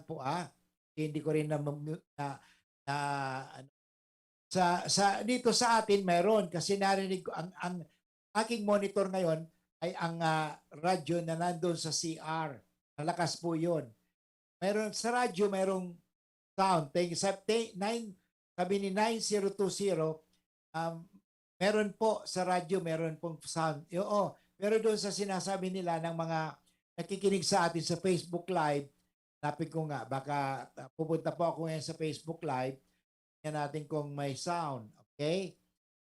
po hindi ko rin na ano, dito sa atin meron kasi narinig ko ang aking monitor ngayon ay ang radyo na nandoon sa CR. Malakas po 'yon. Meron sa radyo merong sound. Sabi ni 9020, meron po sa radyo, meron pong sound. Oo, pero doon sa sinasabi nila ng mga nakikinig sa atin sa Facebook Live, hanapin ko nga, baka pupunta po ako ngayon sa Facebook Live, tingnan natin kung may sound. Okay?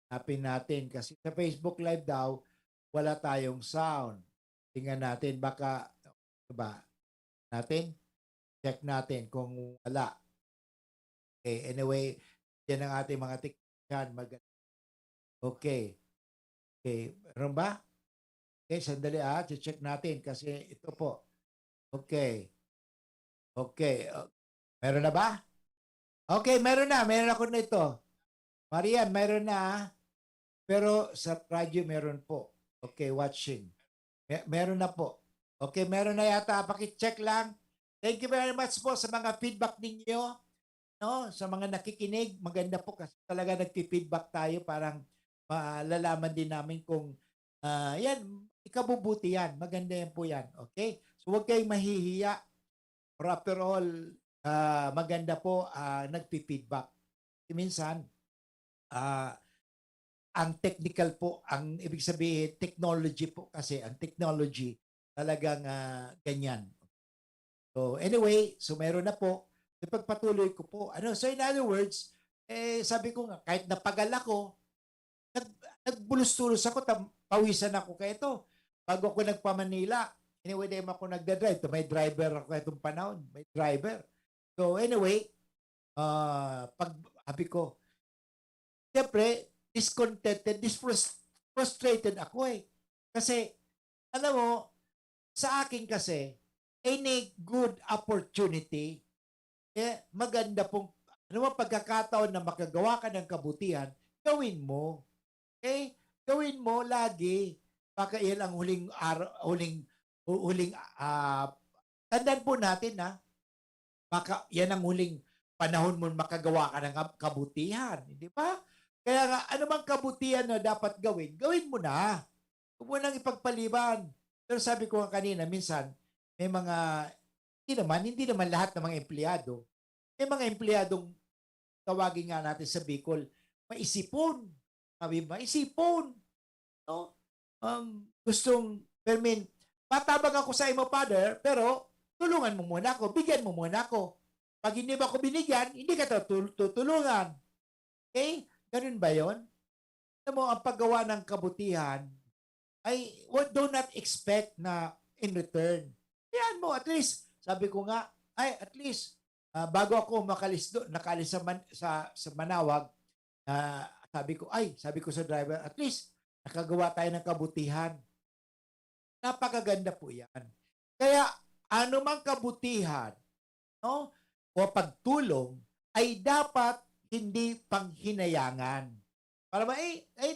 Hanapin natin. Kasi sa Facebook Live daw, wala tayong sound. Tingnan natin, baka, ba, natin? Check natin kung wala. Okay, anyway, yan ang ating mga tikyan. Okay. Okay, meron ba? Okay, sandali check natin kasi ito po. Okay. Okay. Meron na ba? Okay, meron na. Meron ako nito. Marian, meron na. Pero sa radyo meron po. Okay, watching. Meron na po. Okay, meron na yata. Paki-check lang. Thank you very much po sa mga feedback ninyo. No, sa mga nakikinig, maganda po kasi talaga nagpi-feedback tayo, parang malalaman din namin kung yan, ikabubuti yan. Maganda yan po yan. Okay? So huwag kayong mahihiya. For after all, maganda po nagpi-feedback. Minsan, ang technical po, ang ibig sabihin, technology po kasi, ang technology talagang ganyan. So anyway, so meron na po. Ipagpatuloy ko po. So in other words, sabi ko nga, kahit napagal ako, nagbulos-tulos ako, pawisan ako kaya ito. Bago ako nagpa-Manila, anyway, di ako nagda-drive. May driver ako itong panahon. May driver. So anyway, pag sabi ko, siyempre, discontented, frustrated ako Kasi, alam mo, sa akin kasi, any good opportunity, maganda pong, pagkakataon na makagawa ka ng kabutihan, gawin mo. Okay? Gawin mo lagi. Baka yan ang tandaan po natin baka yan ang huling panahon mo makagawa ka ng kabutihan. Di ba? Kaya nga, anumang kabutihan na dapat gawin, gawin mo na. Huwag mo nang ipagpaliban. Pero sabi ko nga kanina, minsan, may mga, hindi naman lahat ng mga empleyado, may mga empleyadong tawagin nga natin sa Bicol, maisipon. Sabi, maisipon. No? Matabang ako sa imo, Father, pero tulungan mo muna ako, bigyan mo muna ako. Pag hindi ba ako binigyan, hindi ka tutulungan. Okay? Ganun ba yon? Alam mo, ang paggawa ng kabutihan ay do not expect na in return. Yan mo, at least, sabi ko nga, at least, bago ako nakalis sa Manawag, sabi ko sa driver, at least, nakagawa tayo ng kabutihan. Napakaganda po yan. Kaya, anumang kabutihan, no, o pagtulong, ay dapat hindi panghinayangan. Para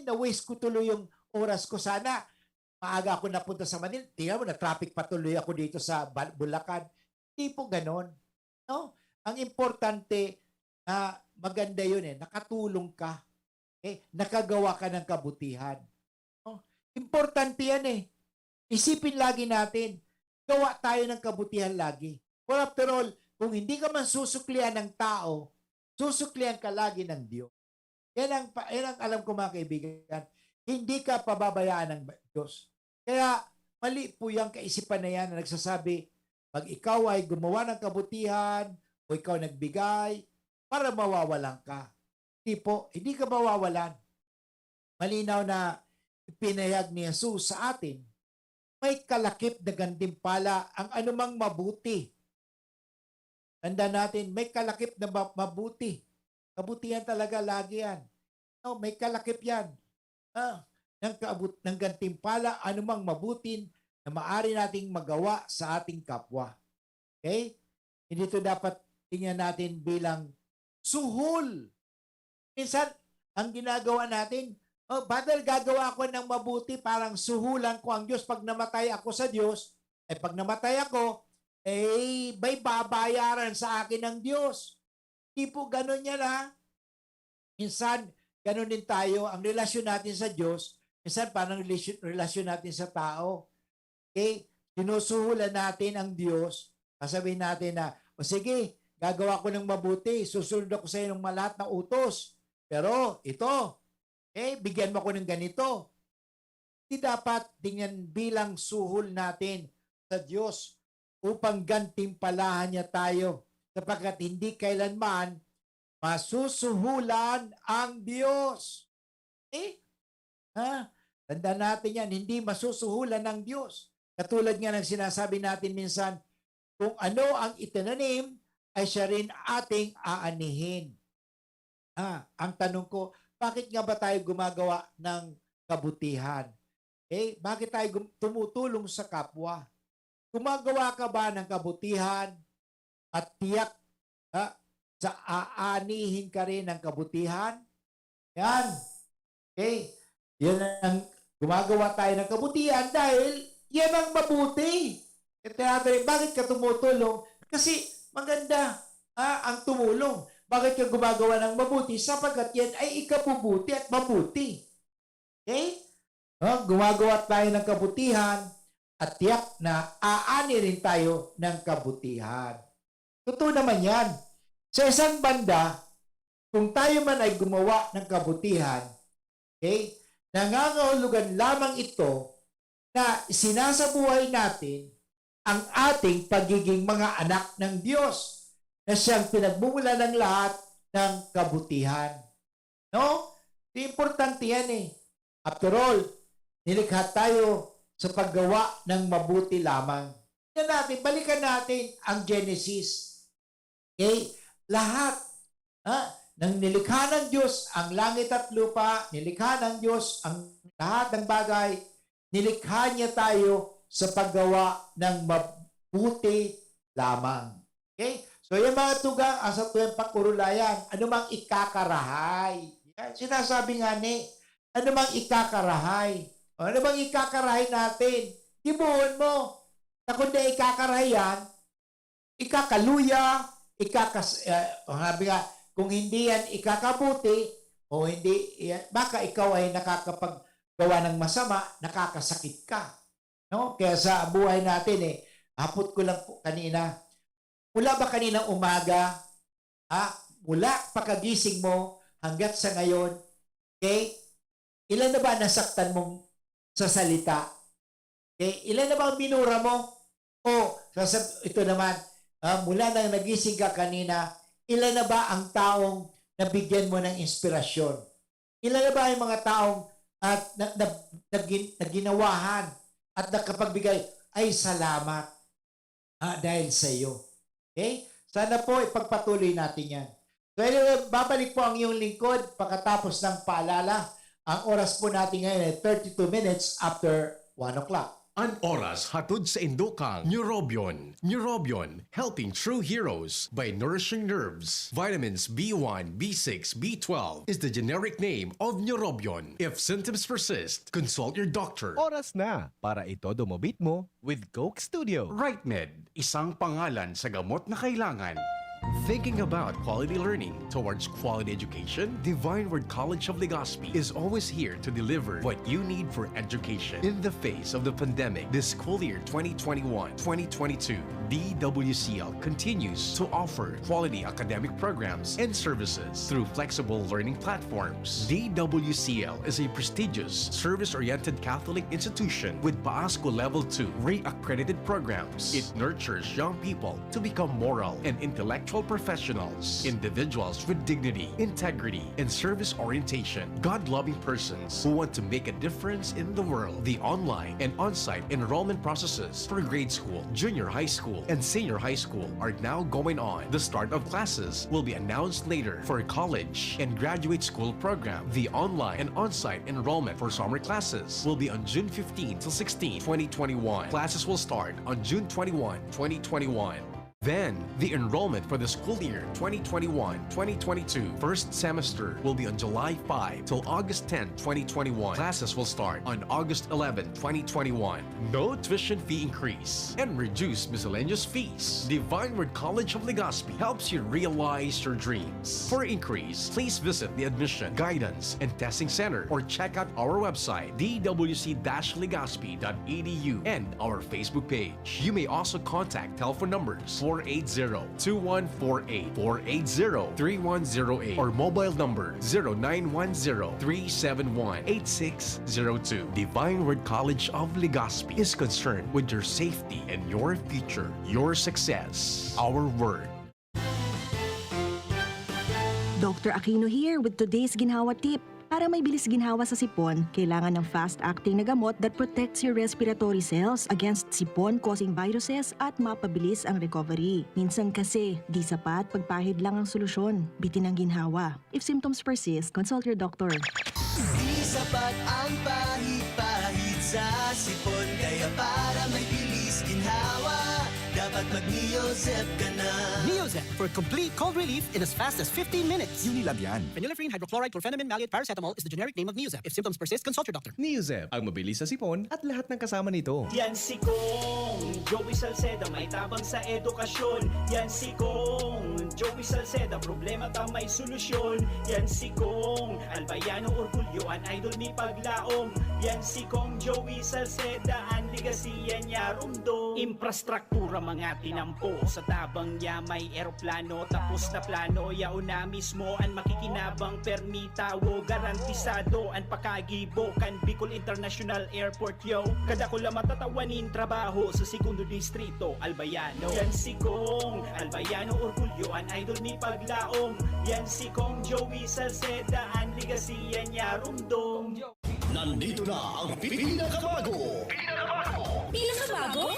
na-waste ko tuloy yung oras ko. Sana, maaga ako napunta sa Manila. Tingnan mo, na-traffic patuloy ako dito sa Bulacan. Hindi po ganon. No? Ang importante, maganda yun nakatulong ka. Nakagawa ka ng kabutihan. No? Importante yan Isipin lagi natin, gawa tayo ng kabutihan lagi. For after all, kung hindi ka man susuklian ng tao, susuklian ka lagi ng Diyos. Yan ang alam ko mga kaibigan. Hindi ka pababayaan ng Diyos. Kaya mali po yung kaisipan na yan na nagsasabi, pag ikaw ay gumawa ng kabutihan o ikaw nagbigay, para mawawalan ka. Hindi ka mawawalan. Malinaw na ipinahayag ni Jesus sa atin, may kalakip na gantimpala ang anumang mabuti. Tanda natin, may kalakip na mabuti. Kabutihan talaga lagi yan. No, may kalakip yan. Ng gantimpala, anumang mabutin na maaari nating magawa sa ating kapwa. Okay? Hindi ito dapat tingnan natin bilang suhol. Minsan, ang ginagawa natin, badal gagawa ako ng mabuti, parang suhulan ko ang Diyos. Pag namatay ako sa Diyos, pag namatay ako, may babayaran sa akin ng Diyos. Di po ganun yan ha. Minsan, ganun din tayo. Ang relasyon natin sa Diyos, minsan parang relasyon natin sa tao. Okay? Sinusuhulan natin ang Diyos. Sasabihin natin na, o sige, gagawa ko ng mabuti. Susunod ako sa iyo ng lahat ng utos. Pero ito, bigyan mo ko ng ganito. Hindi dapat tingnan bilang suhol natin sa Diyos upang gantimpalahan niya tayo. Sapagkat hindi kailanman masusuhulan ang Diyos. Tandaan natin yan, hindi masusuhulan ng Diyos. Katulad nga ng sinasabi natin minsan, kung ano ang itinanim, ay siya rin ating aanihin. Ang tanong ko, bakit nga ba tayo gumagawa ng kabutihan? Bakit tayo tumutulong sa kapwa? Gumagawa ka ba ng kabutihan at tiyak sa aanihin ka rin ng kabutihan? Yan. Yan ang gumagawa tayo ng kabutihan dahil yan ang mabuti. Bakit ka tumutulong? Kasi maganda ang tumulong. Bakit ka gumagawa ng mabuti? Sapagkat yan ay ikabubuti at mabuti. Gumagawa tayo ng kabutihan at tiyak na aani rin tayo ng kabutihan. Totoo naman yan. Sa isang banda, kung tayo man ay gumawa ng kabutihan, nangangahulugan lamang ito na sinasabuhay natin ang ating pagiging mga anak ng Diyos na siyang pinagmumula ng lahat ng kabutihan. No? Importante yan After all, nilikha tayo sa paggawa ng mabuti lamang. Balikan natin ang Genesis. Lahat ng nilikha ng Diyos, ang langit at lupa, nilikha ng Diyos ang lahat ng bagay, nilikha niya tayo sa paggawa ng mabuti lamang. So yung mga tugang sa tuwing pagkurulayan, anumang ikakarahay. Sinasabi nga anumang ikakarahay. Anumang ikakarahay natin, ibuhon mo. Na kundi ikakarahay yan, ikakaluya, kung hindi yan ikakabuti, o hindi, baka ikaw ay nakakapaggawa ng masama, nakakasakit ka. No? Kaya sa buhay natin, hapot ko lang po kanina, mula ba kaninang umaga, mula pagkagising mo, hanggat sa ngayon, ilan na ba nasaktan mong sa salita? Ilan na ba ang minura mo? Ito naman, mula nang nagising ka kanina, ilan na ba ang taong nabigyan mo ng inspirasyon? Ilan na ba ang mga taong naginawahan at nakapagbigay, ay salamat dahil sa iyo. Sana po ipagpatuloy natin yan. So anyway, babalik po ang iyong lingkod pagkatapos ng paalala. Ang oras po natin ngayon ay 32 minutes after 1 o'clock. Ang oras hatod sa Indokang Neurobion. Neurobion, helping true heroes by nourishing nerves. Vitamins B1, B6, B12 is the generic name of Neurobion. If symptoms persist, consult your doctor. Oras na para itodo mo beat mo with Coke Studio. RightMed, isang pangalan sa gamot na kailangan. Thinking about quality learning towards quality education? Divine Word College of Legazpi is always here to deliver what you need for education. In the face of the pandemic, this school year 2021-2022, DWCL continues to offer quality academic programs and services through flexible learning platforms. DWCL is a prestigious, service-oriented Catholic institution with PAASCO Level 2 re-accredited programs. It nurtures young people to become moral and intellectual professionals, individuals with dignity, integrity, and service orientation, God-loving persons who want to make a difference in the world. The online and on-site enrollment processes for grade school, junior high school, and senior high school are now going on. The start of classes will be announced later for college and graduate school program. The online and on-site enrollment for summer classes will be on June 15 till 16, 2021. Classes will start on June 21, 2021. Then, the enrollment for the school year 2021-2022 first semester will be on July 5 till August 10, 2021. Classes will start on August 11, 2021. No tuition fee increase and reduced miscellaneous fees. Divine Word College of Legazpi helps you realize your dreams. For increase, please visit the Admission, Guidance, and Testing Center or check out our website dwc-legazpi.edu and our Facebook page. You may also contact telephone numbers 480-2148, 480-3108, or mobile number 0910-371-8602. Divine Word College of Legazpi is concerned with your safety and your future, your success, our word. Dr. Aquino here with today's ginhawa tip. Para may bilis ginhawa sa sipon, kailangan ng fast-acting na gamot that protects your respiratory cells against sipon-causing viruses at mapabilis ang recovery. Minsan kasi, di sapat pagpahid lang ang solusyon. Bitin ang ginhawa. If symptoms persist, consult your doctor. Di sapat ang pahit-pahit sa sipon, kaya para may bilis ginhawa, dapat mag-Neozep ka na. Neozep for complete cold relief in as fast as 15 minutes. Unilab yan. Phenylephrine, hydrochloride, chlorpheniramine, maleate, paracetamol is the generic name of Neozep. If symptoms persist, consult your doctor. Neozep, ang mabilis sa sipon at lahat ng kasama nito. Yan si Kong Joey Salceda, may tabang sa edukasyon. Yan si Kong Joey Salceda, problema ta may solusyon. Yan si Kong Albayano, orgulyo, an idol ni paglaom. Yan si Kong Joey Salceda, ang ligasiya niya rumdo. Infrastruktura mga tinampo, sa tabang niya may eroplano. Tapos na plano, yao na mismo ang makikinabang permita. Wo garantisado ang pakagibo kan Bicol International Airport yo. Kada ko lang matatawanin trabaho sa segundo distrito Albayano. Yan si Kong Albayano, orgulyo, an idol ni paglaom. Yan si Kong Joey Salceda, ang ligasiya niya rumdong. Nandito na ang pinakabago. Pinakabago?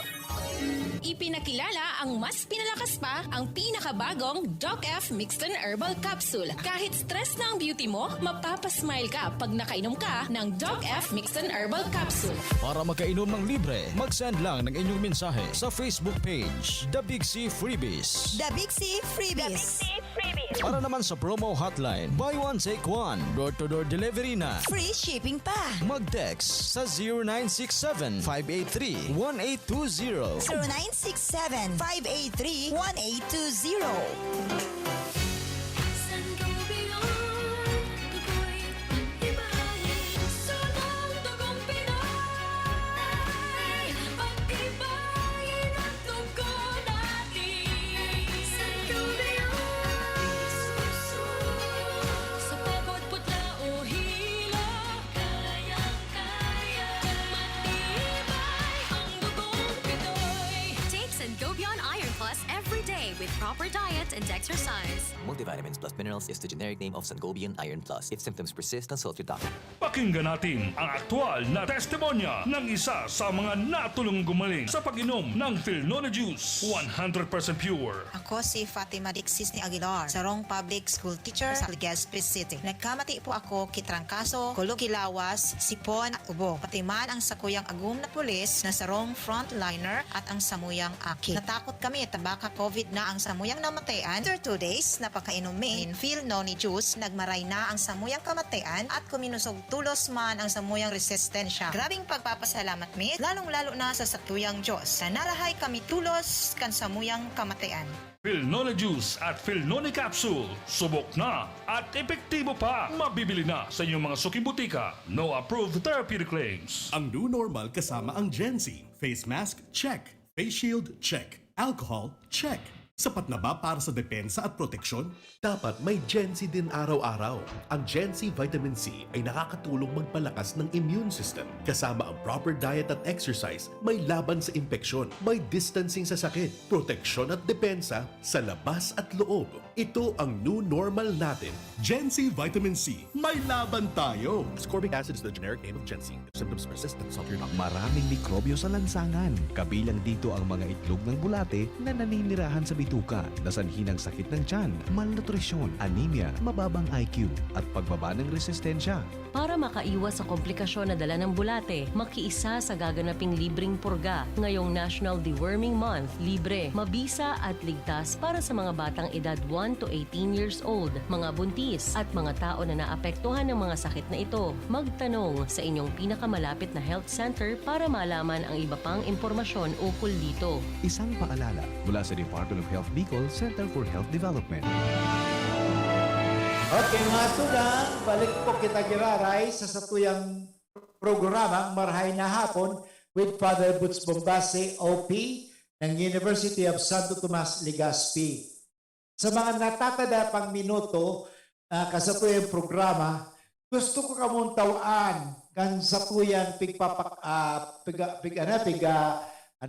Ipinakilala ang mas pinalakas pa ang pinakabagong Doc F Mixed Herbal Capsule. Kahit stress na ang beauty mo, mapapasmile ka pag nakainom ka ng Doc F Mixed Herbal Capsule. Para makainom ng libre, mag-send lang ng inyong mensahe sa Facebook page, The Big C Freebies. The Big C Freebies. Para naman sa promo hotline, buy one take one, door-to-door delivery na. Free shipping pa. Mag-text sa 0967-583-1820. 0967-583-1820. With proper diet and exercise. Multivitamins plus minerals is the generic name of Sangobion Iron Plus. If symptoms persist, consult your doctor. Pakinggan natin ang aktual na testimonya ng isa sa mga natulong gumaling sa pag-inom ng Philnona Juice. 100% pure. Ako si Fatima Dixis ni Aguilar, sarong public school teacher sa Legazpi City. Nagkamati po ako kitrangkaso, kulugilawas, sipon at ubo. Pati man ang sakuyang agum na pulis na sarong frontliner at ang samuyang aki. Natakot kami tabaka COVID na ang samuyang namatayan. After 2 days, napakainumin Philnona Juice, nagmaray na ang samuyang kamatayan at kuminusog tulos man ang samuyang resistensya. Grabing pagpapasalamat mi, lalong-lalo na sa satuyang Diyos. Sa narahay kami tulos kan samuyang kamatayan. Philnona Juice at Philnona Capsule. Subok na at epektibo pa. Mabibili na sa inyong mga suking butika. No approved therapeutic claims. Ang new normal kasama ang Gen-Z. Face mask, check. Face shield, check. Alcohol, check. Sapat na ba para sa depensa at proteksyon? Dapat may Gen-Z din araw-araw. Ang Gen-Z Vitamin C ay nakakatulong magpalakas ng immune system. Kasama ang proper diet at exercise, may laban sa impeksyon, may distancing sa sakit, proteksyon at depensa sa labas at loob. Ito ang new normal natin. Gen-Z Vitamin C. May laban tayo! Ascorbic acid is the generic name of Gen-Z. If symptoms persist, consult your doctor. Maraming mikrobyo sa lansangan. Kabilang dito ang mga itlog ng bulate na naninirahan sa bituka na sanhi ng sakit ng tiyan, malnutrisyon, anemia, mababang IQ at pagbaba ng resistensya. Para makaiwas sa komplikasyon na dala ng bulate, makiisa sa gaganaping libreng purga ngayong National Deworming Month. Libre, mabisa at ligtas para sa mga batang edad 1 to 18 years old, mga buntis at mga tao na naapektuhan ng mga sakit na ito. Magtanong sa inyong pinakamalapit na health center para malaman ang iba pang impormasyon ukol dito. Isang paalala mula sa Department of Health Bicol Center for Health Development. Okay mga tugang, balik po kita giraray sa satuyang programang Marahay na Hapon with Father Butz Bombase, OP, ng University of Santo Tomas, Legazpi. Sa mga natatadapang minuto kasatuyang programa, gusto ko kamong tawaan kan satuyang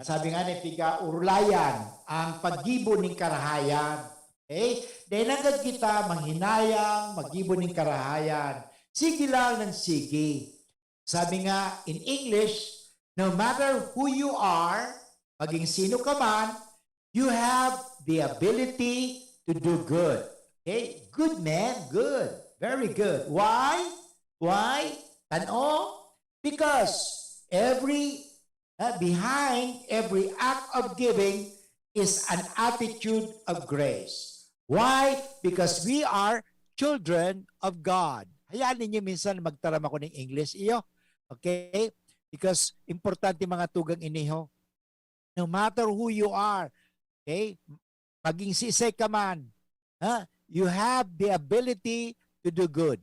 sabi nga ni urulayan ang paggibo ng karahayan. Okay? Dahil agad kita manghinayang, maggibo ng karahayan. Sige lang ng sige. Sabi nga in English, no matter who you are, maging sino ka man, you have the ability to do good. Okay? Good man, good. Very good. Why? Why? Tano? Because behind every act of giving is an attitude of grace. Why? Because we are children of God. Hayaan ninyo minsan magtaram ako ng English iyo. Okay? Because importante mga tugang iniho. No matter who you are, okay? Maging sisay ka man, you have the ability to do good.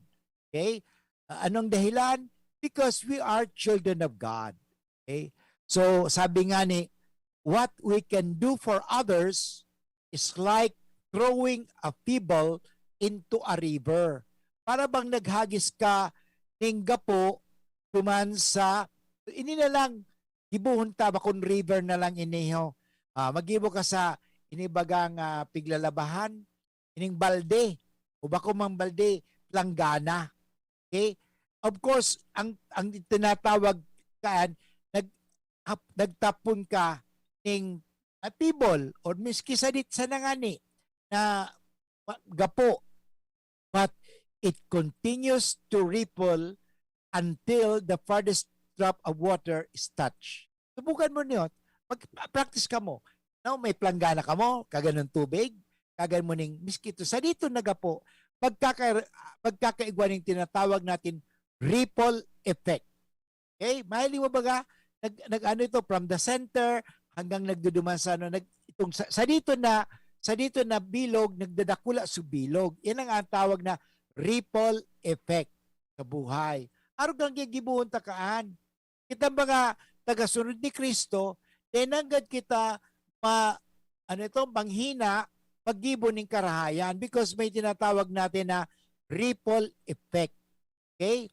Okay? Anong dahilan? Because we are children of God. Okay? So, sabi nga ni, what we can do for others is like throwing a pebble into a river. Para bang naghagis ka ng gapo tuman sa, ini na lang, gibuhon ta ba kung river na lang iniho. Magibo ka sa inibagang piglalabahan, ining balde, o bako mang balde, langgana. Okay? Of course, ang tinatawag kaan, nagtapon ka ng pebble or miski sadit sa nangani na gapo. But it continues to ripple until the farthest drop of water is touched. Subukan mo niyo. Mag-practice ka mo. No, may planggana ka mo, kaganon tubig, kagan mo ning miski to sa dito nagapo, pagkakaigwa ng tinatawag natin ripple effect. Okay? Mahali mo baga nag-ano ito from the center hanggang nagduduman sa ano itong sa dito na bilog nagdadakula sa bilog. Yan ang tawag na ripple effect sa buhay. Araw kang gibuhon takaan. Kita mga tagasunod ni Kristo, tinanggad kita manghina paggibo ng karahayan because may tinatawag natin na ripple effect. Okay?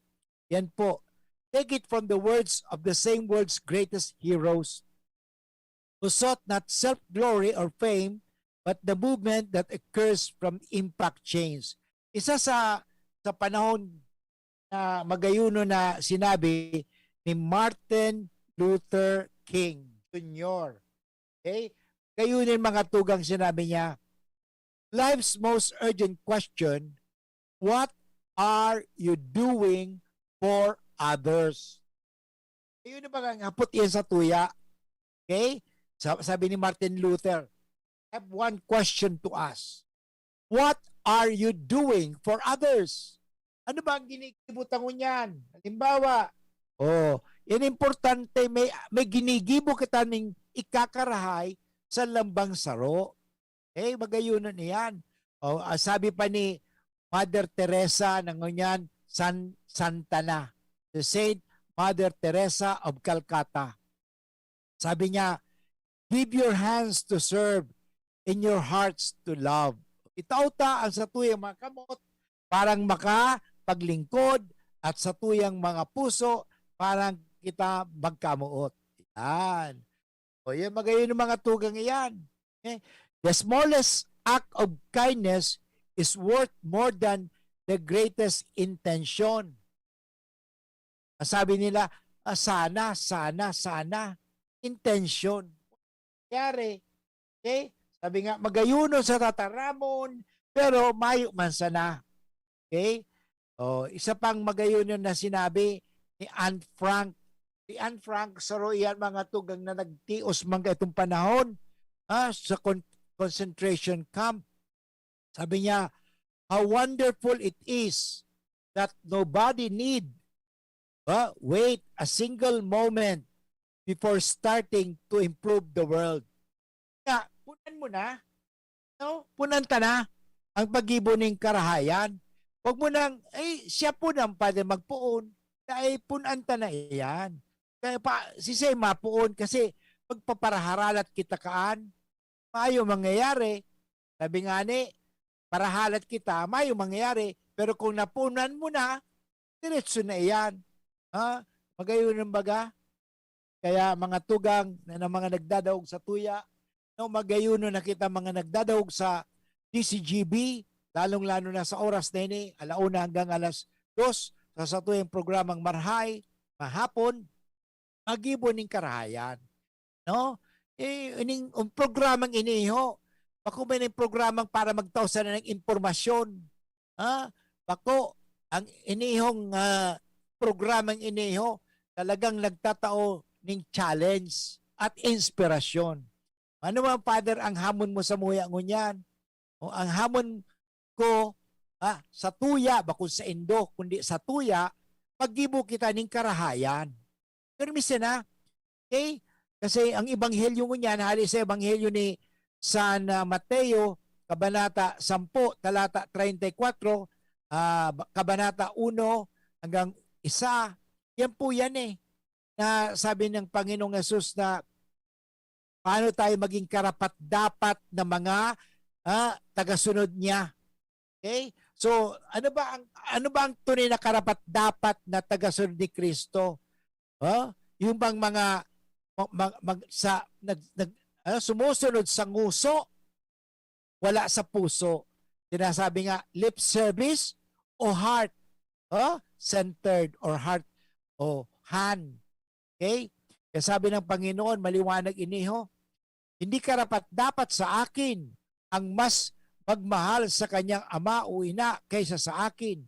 Yan po. Take it from the words of the same world's greatest heroes who sought not self-glory or fame, but the movement that occurs from impact change. Isa sa panahon na magayuno na sinabi ni Martin Luther King Jr. Okay? Gayunin mga tugang sinabi niya, life's most urgent question, what are you doing for others? Ayun na ba nga hapot yan sa tuya? Okay? Sabi ni Martin Luther, I have one question to ask. What are you doing for others? Ano ba ang ginigibutan mo niyan? Halimbawa, yan importante, may ginigibo kita ng ikakarahay sa lambang saro. Magayunan niyan. Sabi pa ni Mother Teresa ng ngunyan, Santana, the Saint Mother Teresa of Calcutta. Sabi niya, give your hands to serve and your hearts to love. Itauta ang satuyang mga kamot parang makapaglingkod at satuyang mga puso parang kita magkamuot. Yan. Yan magayon ng mga tugang iyan. Okay? The smallest act of kindness is worth more than the greatest intention. Sabi nila, sana. Intention. Kaya okay? Sabi nga, magayuno sa tataramon, pero mayo man sana. Okay? O, isa pang magayuno na sinabi ni Anne Frank. Si Anne Frank, saro iyan mga tugang na nagtios mga itong panahon sa concentration camp. Sabi niya, how wonderful it is that nobody need wait a single moment before starting to improve the world. Kaya, punan mo na. No? Punan ta na ang pag-ibo ng karahayan. Huwag mo nang, siya po nang pwede magpuon. Kaya punan ta na iyan. Kaya pa, si Say mapuon kasi pagpaparahalat kita kaan, mayo mangyayari. Sabi nga ni, parahalat kita, mayo mangyayari. Pero kung napunan mo na, diretso na iyan. Magayon ng baga. Kaya mga tugang na mga nagdadaog sa tuya, no, magayon na kita mga nagdadaog sa DCGB, lalong-lalo na sa oras na ini, 1:00 hanggang 2:00, sa tuyang programang Marhay, mahapon, magibo ning karahayan. No? Ining programang iniho, bako may ning programang para magtawsa na ng impormasyon. Bako, ang inihong programang iniho, talagang nagtatao ning challenge at inspirasyon. Ano man, Father, ang hamon mo sa muya ngunyan? O ang hamon ko sa tuya, bakun sa indo, kundi sa tuya, paggibo kita ning karahayan. Permise na. Okay? Kasi ang ebanghelyo ngunyan, hali sa ebanghelyo ni San Mateo, kabanata 10, talata 34, kabanata 1 hanggang 1, yan po yan na sabi ng Panginoong Yesus na paano tayo maging karapat-dapat na mga tagasunod niya. Okay? So, ano ba ang tunay na karapat-dapat na tagasunod ni Kristo? Yung bang mga sumusunod sa nguso, wala sa puso. Sinasabi nga, lip service o heart centered or heart o hand. Okay? Kaya sabi ng Panginoon, maliwanag iniho, hindi karapat dapat sa akin ang mas magmahal sa kanyang ama o ina kaysa sa akin.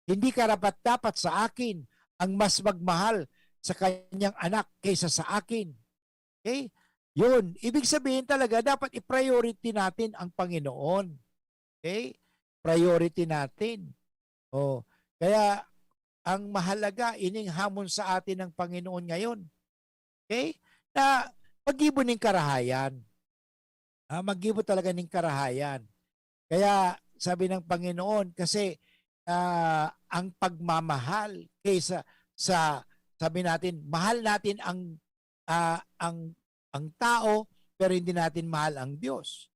Hindi karapat dapat sa akin ang mas magmahal sa kanyang anak kaysa sa akin. Okay? Yun. Ibig sabihin talaga, dapat i-priority natin ang Panginoon. Okay? Priority natin. Kaya, ang mahalaga, ining hamon sa atin ng Panginoon ngayon. Okay? Na mag-ibo ng karahayan. Mag-ibo talaga ng karahayan. Kaya sabi ng Panginoon, kasi ang pagmamahal kaysa sa, sabi natin, mahal natin ang tao, pero hindi natin mahal ang Diyos.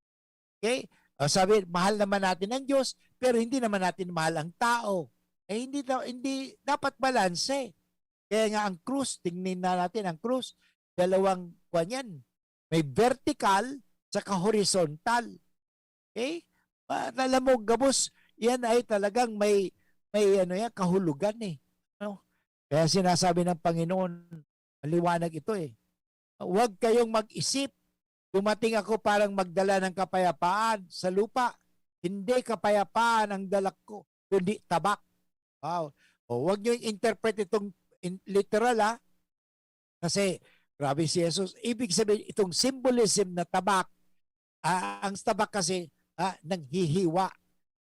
Okay? Sabi, mahal naman natin ang Diyos, pero hindi naman natin mahal ang tao. Hindi dapat balanse. Kaya nga ang krus, tingnan na natin ang krus, dalawang yan. May vertical saka horizontal. Okay? Alam mo, gabos, yan ay talagang may kahulugan Kaya sinasabi ng Panginoon, maliwanag ito Huwag kayong mag-isip. Dumating ako parang magdala ng kapayapaan sa lupa. Hindi kapayapaan ang dalak ko, kundi tabak. Wow. Huwag nyo interpret itong literal kasi grabe si Jesus. Ibig sabihin itong symbolism na tabak, ang tabak kasi nanghihiwa.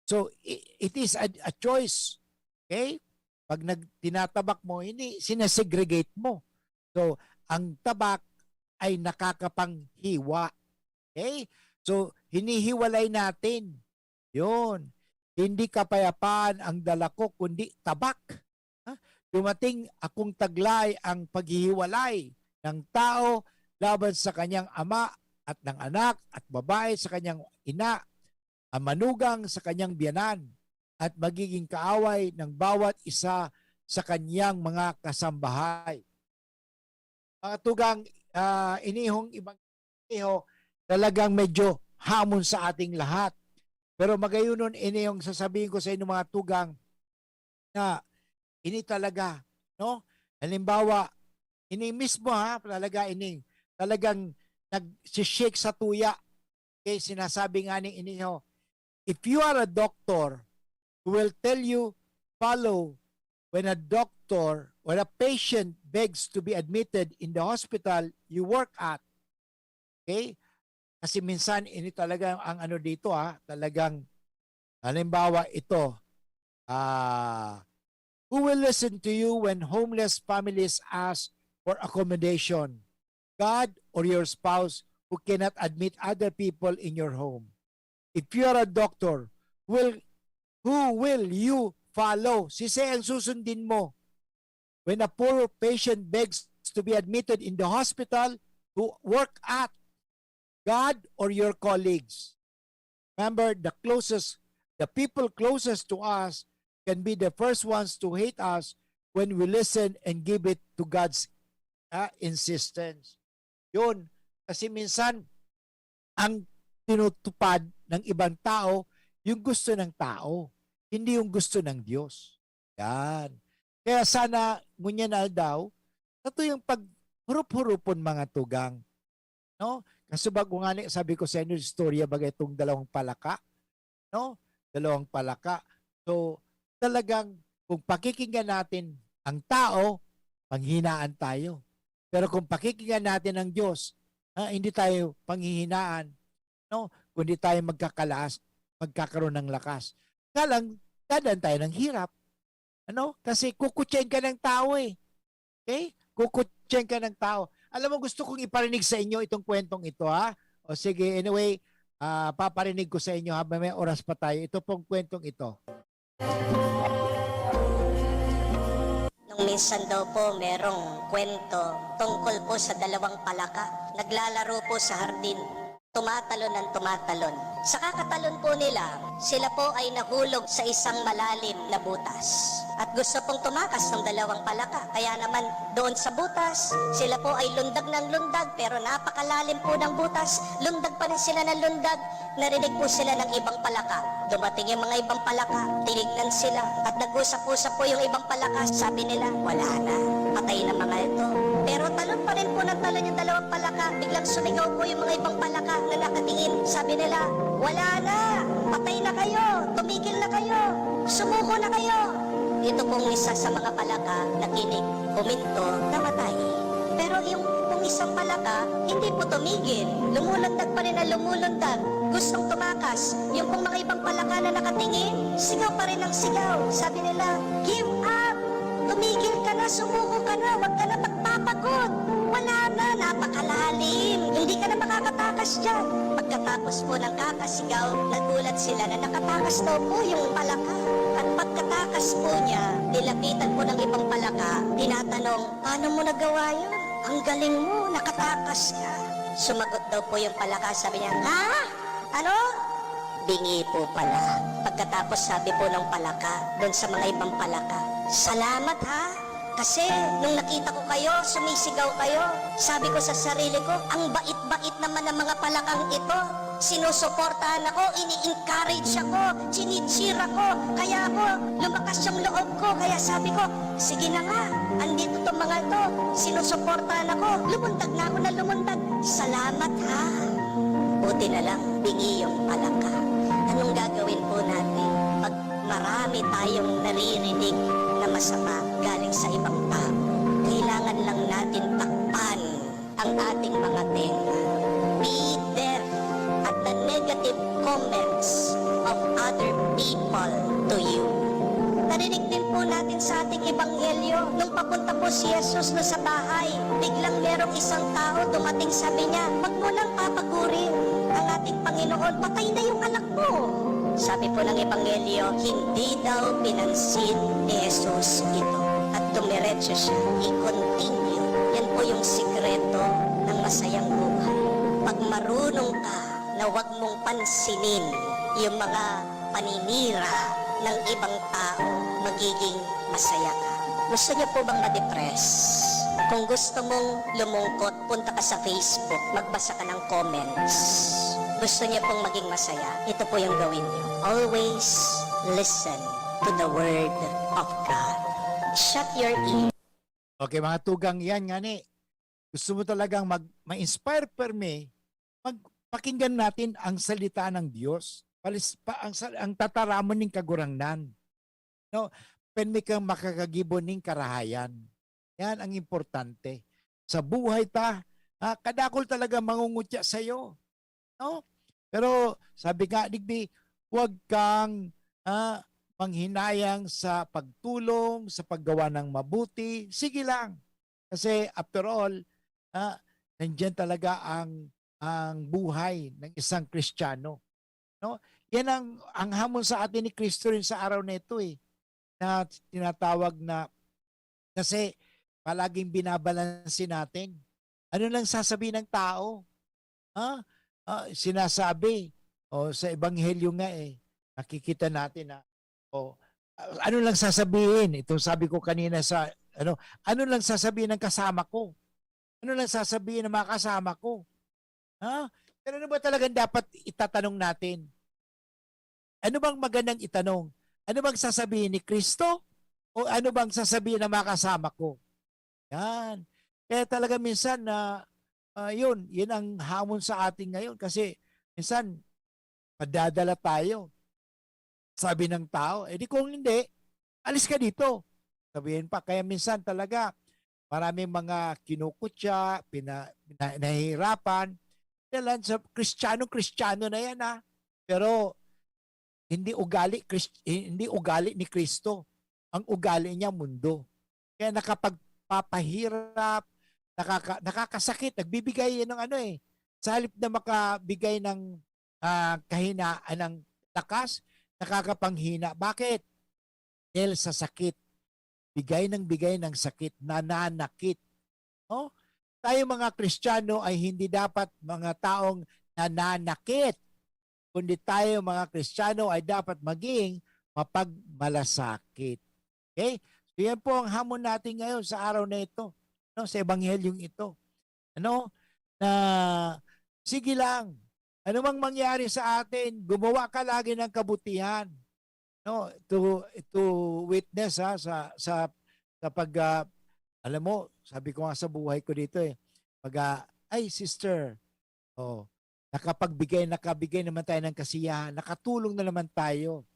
So it is a choice. Okay? Pag tinatabak mo, ini sinasegregate mo. So ang tabak ay nakakapanghiwa. Okay? So hinihiwalay natin. Yun. Hindi kapayapaan ang dala ko, kundi tabak. Dumating akong taglay ang paghihiwalay ng tao laban sa kanyang ama at ng anak at babae sa kanyang ina, ang manugang sa kanyang biyanan, at magiging kaaway ng bawat isa sa kanyang mga kasambahay. Mga tugang inihong ibang iniho, talagang medyo hamon sa ating lahat. Pero magayunon ini yung sasabihin ko sa inyo mga tugang na ini talaga, no? Halimbawa, ini mismo talaga ini talagang nag-shake sa tuya. Okay, sinasabi nga ni inyo, if you are a doctor who will tell you, follow when a patient begs to be admitted in the hospital you work at. Okay? Kasi minsan, ini talaga ang ano dito talagang, halimbawa ito, who will listen to you when homeless families ask for accommodation? God or your spouse who cannot admit other people in your home? If you are a doctor, who will you follow? Ang susundin mo. When a poor patient begs to be admitted in the hospital to work at, God or your colleagues? Remember, the people closest to us can be the first ones to hate us when we listen and give it to God's insistence. Yun. Kasi minsan, ang tinutupad ng ibang tao, yung gusto ng tao, hindi yung gusto ng Diyos. Yan. Kaya sana, ngunyan na daw, ito yung paghurup-hurupon mga tugang. No? Kasi bago nga sabi ko sa inyo, istorya bagay itong dalawang palaka. No? Dalawang palaka. So, talagang, kung pakikinggan natin ang tao, panghinaan tayo. Pero kung pakikinggan natin ang Diyos, hindi tayo panghihinaan. No? Kundi tayo magkakaroon ng lakas. Kaya lang, dadan tayo ng hirap. Ano? Kasi kukutsain ka ng tao eh. Okay? Kukutsain ka ng tao. Alam mo, gusto kong iparinig sa inyo itong kwentong ito, O sige, anyway, paparinig ko sa inyo habang may oras pa tayo. Ito pong kwentong ito. Nung minsan daw po merong kwento tungkol po sa dalawang palaka. Naglalaro po sa hardin. Tumatalon ng tumatalon. Sa kakatalon po nila, sila po ay nahulog sa isang malalim na butas. At gusto pong tumakas ng dalawang palaka. Kaya naman doon sa butas, sila po ay lundag ng lundag pero napakalalim po ng butas. Lundag pa rin sila ng lundag. Narinig po sila ng ibang palaka. Dumating yung mga ibang palaka, tinignan sila at nag-usap-usap po yung ibang palaka. Sabi nila, wala na, patay na mga ito. Pero talon pa rin po ng talon yung dalawang palaka. Biglang sumigaw po yung mga ibang palaka na nakatingin. Sabi nila, wala na, patay na kayo, tumigil na kayo, sumuko na kayo. Ito pong isa sa mga palaka nakinig, huminto, namatay. Pero yung isang palaka, hindi po tumigil. Lumulundag pa rin na lumulundag. Gustong tumakas. Yung pong mga ibang palaka na nakatingin, sigaw pa rin ang sigaw. Sabi nila, give up! Tumigil ka na, sumuko ka na, huwag ka na magpapagod. Wala na, napakalalim. Hindi ka na makakatakas dyan. Pagkatapos po ng kakasigaw, nagulat sila na nakatakas daw po yung palaka. At pagkatakas po niya, nilapitan po ng ibang palaka, tinatanong, paano mo nagawa yun? Ang galing mo, nakatakas ka. Sumagot daw po yung palaka, sabi niya, ha? Ano? Bingi po pala. Pagkatapos sabi po ng palaka, doon sa mga ibang palaka, salamat ha? Kasi nung nakita ko kayo, sumisigaw kayo. Sabi ko sa sarili ko, ang bait-bait naman ng mga palakang ito. Sinusuportahan ako, ini-encourage ako, chinichir ako. Kaya ako, lumakas yung loob ko. Kaya sabi ko, sige na nga, andito itong mga ito. Sinusuportahan ako, lumundag na ako na lumundag. Salamat ha. Buti na lang, bingi yung palaka. Anong gagawin po natin pag marami tayong naririnig na masama galing sa ibang tao? Kailangan lang natin takpan ang ating mga tenga. Be deaf at the negative comments of other people to you. Narinig din po natin sa ating ebanghelyo, nung papunta po si Jesus na sa bahay, biglang merong isang tao dumating, sabi niya, wag mo nang papagurin ang ating Panginoon, patay na yung anak mo. Sabi po ng ebanghelyo, hindi daw pinansin ni Jesus ito at dumiretso siya. I-continue. Yan po yung sikreto ng masayang buhay. Pag marunong ka na huwag mong pansinin yung mga paninira ng ibang tao, magiging masaya ka. Gusto niyo po bang ma-depress? Kung gusto mong lumungkot, punta ka sa Facebook, magbasa ka ng comments. Gusto niyo pong maging masaya, ito po yung gawin niyo. Always listen to the Word of God. Shut your ear. Okay, mga tugang yan nga ni. Gusto mo talagang ma-inspire per me, Pakinggan natin ang salita ng Diyos. Ang tataramon ng kagurangnan. No, pen may kang makakagibon ng karahayan. Yan ang importante. Sa buhay ta, kadakol talaga mangungutya sa iyo. No? Pero sabi nga, digdi, huwag kang manghinayang sa pagtulong, sa paggawa ng mabuti. Sige lang. Kasi after all, nandiyan talaga ang buhay ng isang Kristiyano. No? Yan ang hamon sa atin ni Kristo rin sa araw na ito na tinatawag na kasi palaging binabalansin natin. Ano lang sasabihin ng tao? Sinasabi sa ebanghelyo nga nakikita natin ano lang sasabihin? Ito sabi ko kanina sa ano lang sasabihin ng kasama ko? Ano lang sasabihin ng mga kasama ko? Pero ano ba talagang dapat itatanong natin? Ano bang magandang itanong? Ano bang sasabihin ni Kristo? O ano bang sasabihin ng mga kasama ko? Yan. Kaya talaga minsan yun ang hamon sa atin ngayon kasi minsan padadala tayo. Sabi ng tao, di kung hindi, alis ka dito. Sabihin pa, kaya minsan talaga maraming mga kinukutya, pinahihirapan. Dahil sa Kristiyano na yan Pero hindi ugali ni Kristo. Ang ugali niya mundo. Kaya nakapagpapahirap, nakakasakit, nagbibigay ng sa halip na makabigay ng kahinaan ng lakas, nakakapanghina. Bakit? Dahil sa sakit. Bigay ng sakit, nananakit. No? Tayo mga Kristiyano ay hindi dapat mga taong nananakit. Kundi tayo mga Kristiyano ay dapat maging mapagmalasakit. Okay? So yan po ang hamon natin ngayon sa araw na ito. No? Sa ebanghelyong ito. Na sige lang. Ano mang mangyari sa atin, gumawa ka lagi ng kabutihan. No, to witness sa pag alam mo, sabi ko nga sa buhay ko dito ay sister, nakabigay naman tayo ng kasiyahan, nakatulong na naman tayo.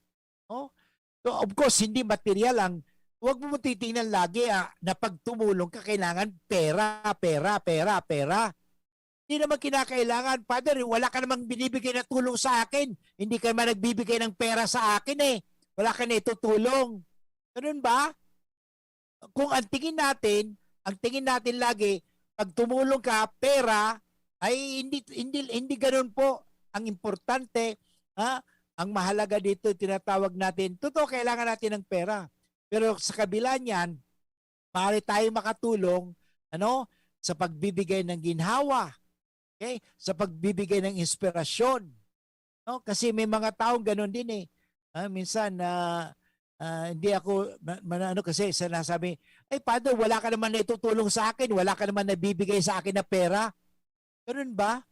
So of course, hindi material huwag mo titingnan lagi na pag tumulong ka kailangan pera. Hindi naman kinakailangan, Father, wala ka namang binibigay na tulong sa akin. Hindi ka naman nagbibigay ng pera sa akin Wala ka na itutulong. Ganun ba? Kung ang tingin natin lagi, pag tumulong ka, pera, ay hindi ganun po. Ang importante, ang mahalaga dito, tinatawag natin, totoo, kailangan natin ng pera. Pero sa kabila niyan, maaari tayo makatulong sa pagbibigay ng ginhawa, sa pagbibigay ng inspirasyon. Kasi may mga taong ganun din minsan hindi ako kasi sinasabi, ay Father, wala ka naman na itutulong sa akin, wala ka naman nabibigay sa akin na pera. Ganun ba?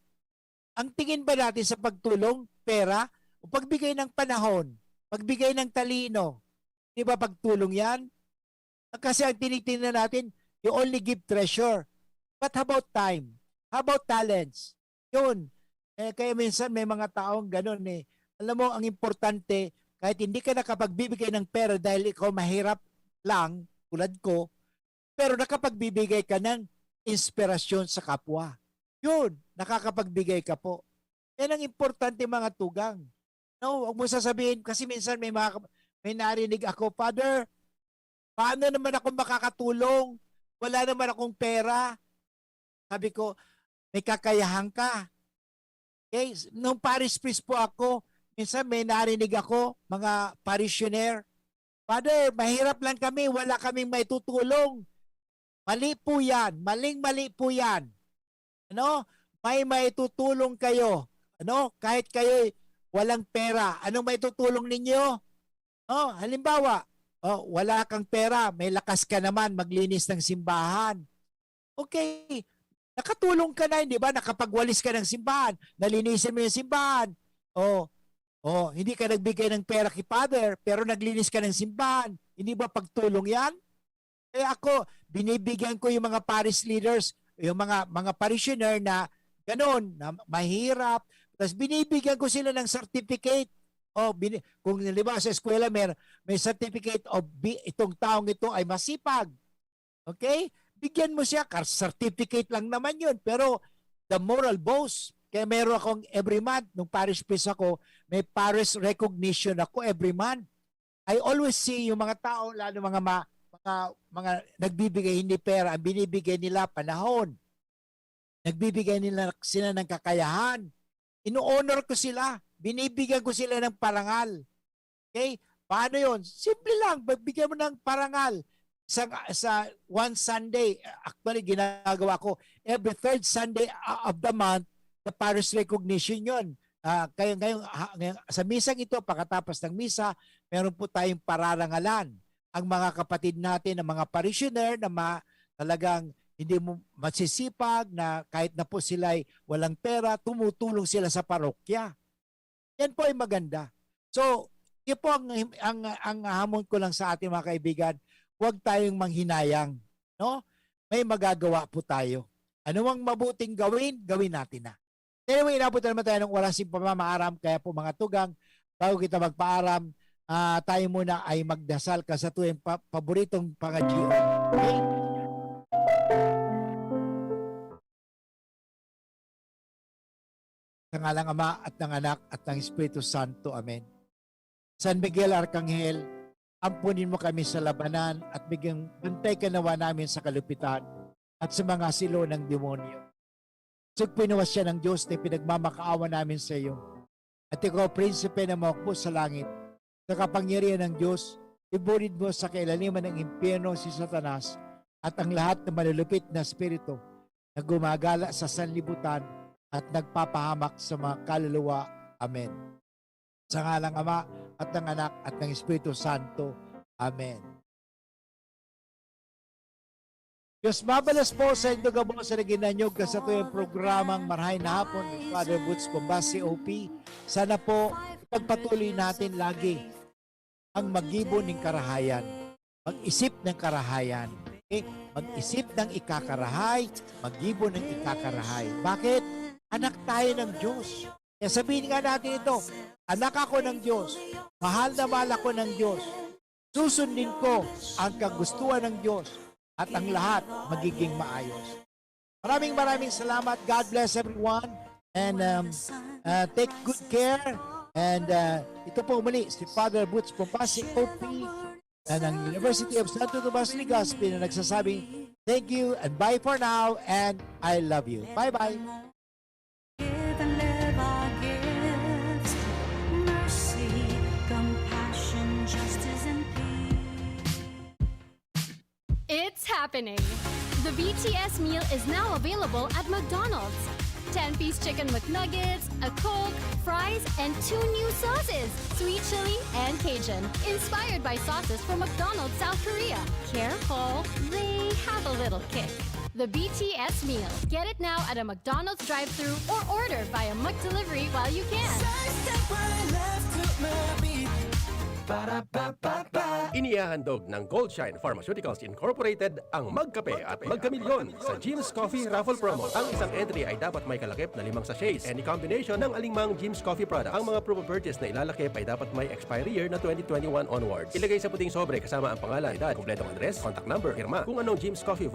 Ang tingin ba natin sa pagtulong, pera, o pagbigay ng panahon, pagbigay ng talino? Di ba pagtulong yan? Kasi ang tinitingnan natin, you only give treasure. But how about time? How about talents? Yun. Kaya minsan may mga taong ganun Alam mo, ang importante, kahit hindi ka nakapagbibigay ng pera dahil ikaw mahirap lang, tulad ko, pero nakapagbibigay ka ng inspirasyon sa kapwa. Yun, nakakapagbigay ka po. Yan ang importante mga tugang. Huwag mo sasabihin, kasi minsan may narinig ako, Father, paano naman ako makakatulong? Wala naman akong pera. Sabi ko, may kakayahan ka. Okay? Nung parish priest po ako, minsan may narinig ako, mga parishioner, Father, mahirap lang kami, wala kaming maitutulong. Mali po yan, maling-mali po yan. May maitutulong kayo. Kahit kayo walang pera, anong maitutulong ninyo? Halimbawa, wala kang pera, may lakas ka naman maglinis ng simbahan. Okay, nakatulong ka na, hindi ba? Nakapagwalis ka ng simbahan, nalinisin mo yung simbahan. Hindi ka nagbigay ng pera kay Father, pero naglinis ka ng simbahan. Hindi ba pagtulong yan? Ako, binibigyan ko yung mga parish leaders, yung mga parishioner na Ganon, na mahirap. Tapos binibigyan ko sila ng certificate. Kung naliba sa eskwela may certificate of itong taong ito ay masipag. Okay? Bigyan mo siya, certificate lang naman yun. Pero the moral boast, kaya meron akong every month, nung parish priest ako, may parish recognition ako every month. I always see yung mga tao, lalo mga nagbibigay hindi pera, ang binibigay nila panahon. Nagbibigay nila sila ng kakayahan. Ino-honor ko sila. Binibigyan ko sila ng parangal. Okay? Paano yun? Simple lang. Bigyan mo ng parangal. Sa one Sunday, actually ginagawa ko, every third Sunday of the month, the parish recognition yun. Kaya ngayon, sa misang ito, pagkatapos ng misa, meron po tayong pararangalan. Ang mga kapatid natin, ang mga parishioner na talagang hindi mo masisipag, na kahit na po sila ay walang pera, tumutulong sila sa parokya. Yan po ay maganda. So, yun po ang hamon ko lang sa ating mga kaibigan, huwag tayong manghinayang. No? May magagawa po tayo. Ano ang mabuting gawin natin na. Anyway, inabot naman tayo ng oras yung pamamaaram, kaya po mga tugang, bago kita magpaaram, tayo muna ay magdasal sa tuwing paboritong pang-GO. Okay? Sa ngalang Ama at ng Anak at ng Espiritu Santo. Amen. San Miguel Arcangel, ampunin mo kami sa labanan at bigyan bantay ka nawa namin sa kalupitan at sa mga silo ng demonyo. Sugpinawas siya ng Diyos na pinagmamakaawa namin sa iyo. At ikaw, Prinsipe na mawakbo sa langit, sa kapangyarihan ng Diyos, iburid mo sa kailaliman ng impyerno si Satanas at ang lahat ng malulupit na espiritu na gumagala sa sanlibutan at nagpapahamak sa mga kaluluwa. Amen. Sa ngalang Ama at ng Anak at ng Espiritu Santo. Amen. Diyos mabalas po sa inyong gabo sa naginanyog sa tuyong programang Marahay na Hapon ni Father Butch Bombasi OP. Sana po pagpatuloy natin lagi ang mag-ibon ng karahayan. Mag-isip ng karahayan. Okay? Mag-isip ng ikakarahay, mag-ibon ng ikakarahay. Bakit? Anak tayo ng Diyos. Kaya sabihin nga natin ito, anak ako ng Diyos, mahal na mahal ako ng Diyos, susundin ko ang kagustuhan ng Diyos at ang lahat magiging maayos. Maraming salamat. God bless everyone and take good care. And ito po muli si Father Butch Bombasi OP ng University of Santo Tomas Legazpi na nagsasabing thank you and bye for now and I love you. Bye-bye. It's happening! The BTS meal is now available at McDonald's. 10-piece chicken McNuggets, a Coke, fries, and 2 new sauces, sweet chili and Cajun, inspired by sauces from McDonald's South Korea. Careful, they have a little kick. The BTS meal. Get it now at a McDonald's drive-thru or order via McDelivery while you can. Inihahandog ng Goldshine Pharmaceuticals Incorporated ang Magkape at Magkamilyon sa Jim's Coffee Raffle Promo. Ang isang entry ay dapat may kalakip na 5 sachets. Any combination ng alingmang Jim's Coffee product. Ang mga proof of purchase na ilalakip ay dapat may expiry year na 2021 onwards. Ilagay sa puting sobre kasama ang pangalan, edad, kumpletong address, contact number, firma. Kung anong Jim's Coffee